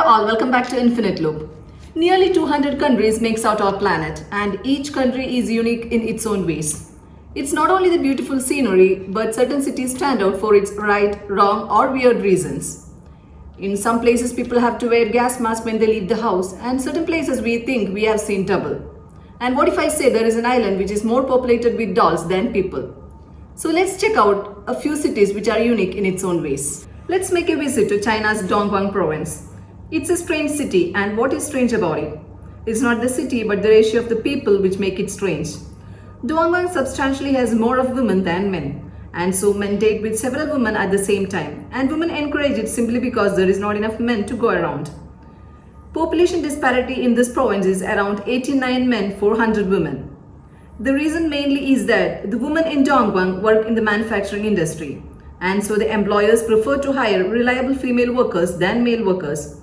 all, welcome back to Infinite Loop. Nearly 200 countries makes out our planet, and each country is unique in its own ways. It's not only the beautiful scenery, but certain cities stand out for its right, wrong or weird reasons. In some places people have to wear gas masks when they leave the house, and certain places we think we have seen double. And what if I say there is an island which is more populated with dolls than people? So let's check out a few cities which are unique in its own ways. Let's make a visit to China's Dongguan province. It's a strange city, and what is strange about it? It's not the city but the ratio of the people which make it strange. Dongguan substantially has more of women than men, and so men date with several women at the same time, and women encourage it simply because there is not enough men to go around. Population disparity in this province is around 89 men for 100 women. The reason mainly is that the women in Dongguan work in the manufacturing industry, and so the employers prefer to hire reliable female workers than male workers.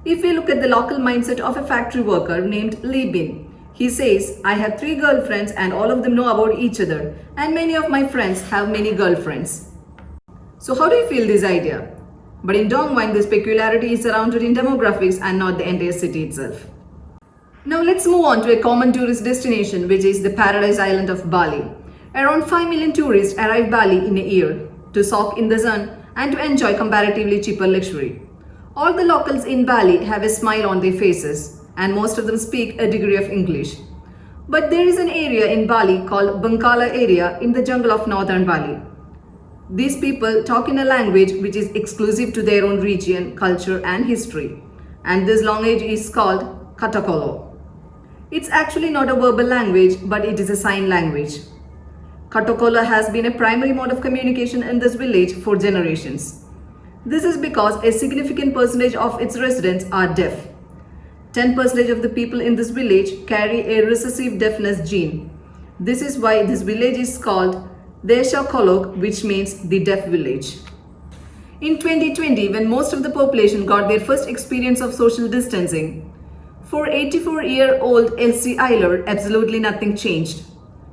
If we look at the local mindset of a factory worker named Li Bin, he says, I have 3 girlfriends and all of them know about each other, and many of my friends have many girlfriends. So how do you feel this idea? But in Dongguan, this peculiarity is surrounded in demographics and not the entire city itself. Now let's move on to a common tourist destination, which is the paradise island of Bali. Around 5 million tourists arrive Bali in a year to soak in the sun and to enjoy comparatively cheaper luxury. All the locals in Bali have a smile on their faces, and most of them speak a degree of English. But there is an area in Bali called Bengkala area in the jungle of northern Bali. These people talk in a language which is exclusive to their own region, culture and history, and this language is called Katakolo. It's actually not a verbal language, but it is a sign language. Katakola has been a primary mode of communication in this village for generations. This is because a significant percentage of its residents are deaf. 10% of the people in this village carry a recessive deafness gene. This is why this village is called Desha Kolok, which means the deaf village. In 2020, when most of the population got their first experience of social distancing, for 84-year-old Elsie Eiler, absolutely nothing changed.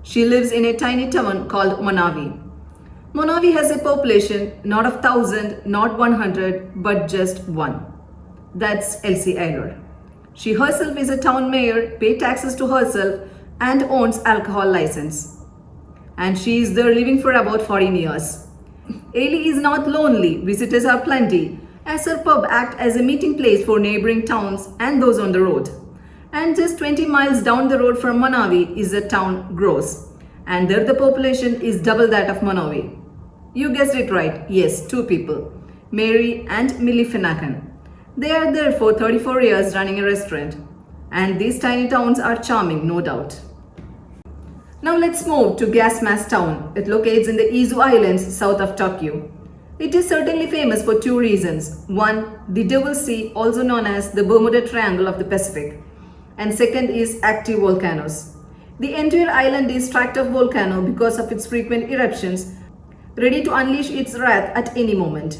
She lives in a tiny town called Manavi. Manavi has a population not of 1,000, not 100, but just 1. That's Elsie Eiler. She herself is a town mayor, pays taxes to herself, and owns alcohol license. And she is there living for about 14 years. Ellie is not lonely, visitors are plenty, as her pub acts as a meeting place for neighboring towns and those on the road. And just 20 miles down the road from Manavi is the town Gross, and there the population is double that of Manavi. You guessed it right, yes, 2 people, Mary and Millie Finnegan. They are there for 34 years running a restaurant, and these tiny towns are charming, no doubt. Now let's move to Gas Mask Town. It locates in the Izu Islands south of Tokyo. It is certainly famous for 2 reasons. One, the Devil's Sea, also known as the Bermuda Triangle of the Pacific. And second is active volcanoes. The entire island is tract of volcano because of its frequent eruptions, ready to unleash its wrath at any moment.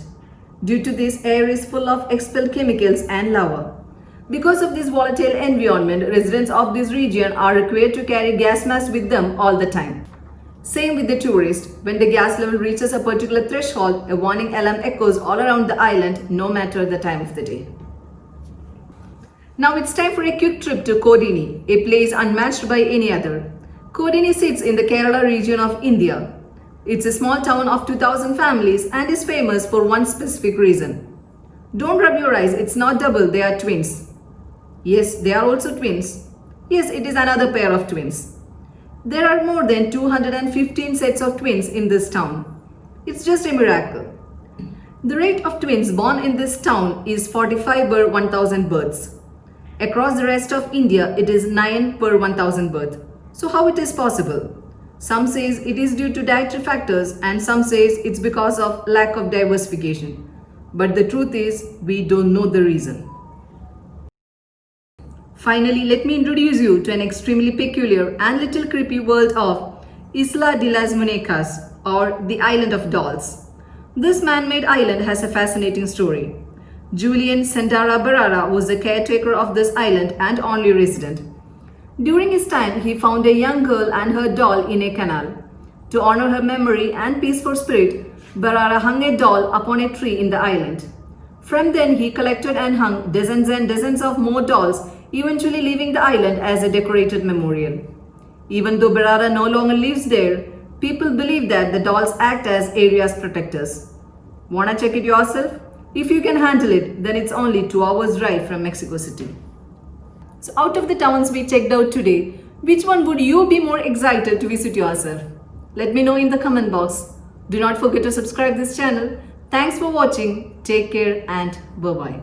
Due to this, air is full of expelled chemicals and lava. Because of this volatile environment, residents of this region are required to carry gas masks with them all the time. Same with the tourists. When the gas level reaches a particular threshold, a warning alarm echoes all around the island, no matter the time of the day. Now it's time for a quick trip to Kodini, a place unmatched by any other. Kodini sits in the Kerala region of India. It's a small town of 2,000 families and is famous for one specific reason. Don't rub your eyes, it's not double, they are twins. Yes, they are also twins. Yes, it is another pair of twins. There are more than 215 sets of twins in this town. It's just a miracle. The rate of twins born in this town is 45 per 1,000 births. Across the rest of India, it is 9 per 1,000 births. So how it is possible? Some says it is due to dietary factors, and some says it's because of lack of diversification. But the truth is, we don't know the reason. Finally, let me introduce you to an extremely peculiar and little creepy world of Isla de las Muñecas, or the Island of Dolls. This man-made island has a fascinating story. Julian Sendara Barara was the caretaker of this island and only resident. During his time, he found a young girl and her doll in a canal. To honor her memory and peaceful spirit, Barara hung a doll upon a tree in the island. From then, he collected and hung dozens and dozens of more dolls, eventually leaving the island as a decorated memorial. Even though Berara no longer lives there, people believe that the dolls act as area's protectors. Wanna check it yourself? If you can handle it, then it's only 2 hours drive from Mexico City. So out of the towns we checked out today, which one would you be more excited to visit yourself? Let me know in the comment box. Do not forget to subscribe this channel. Thanks for watching. Take care and bye-bye.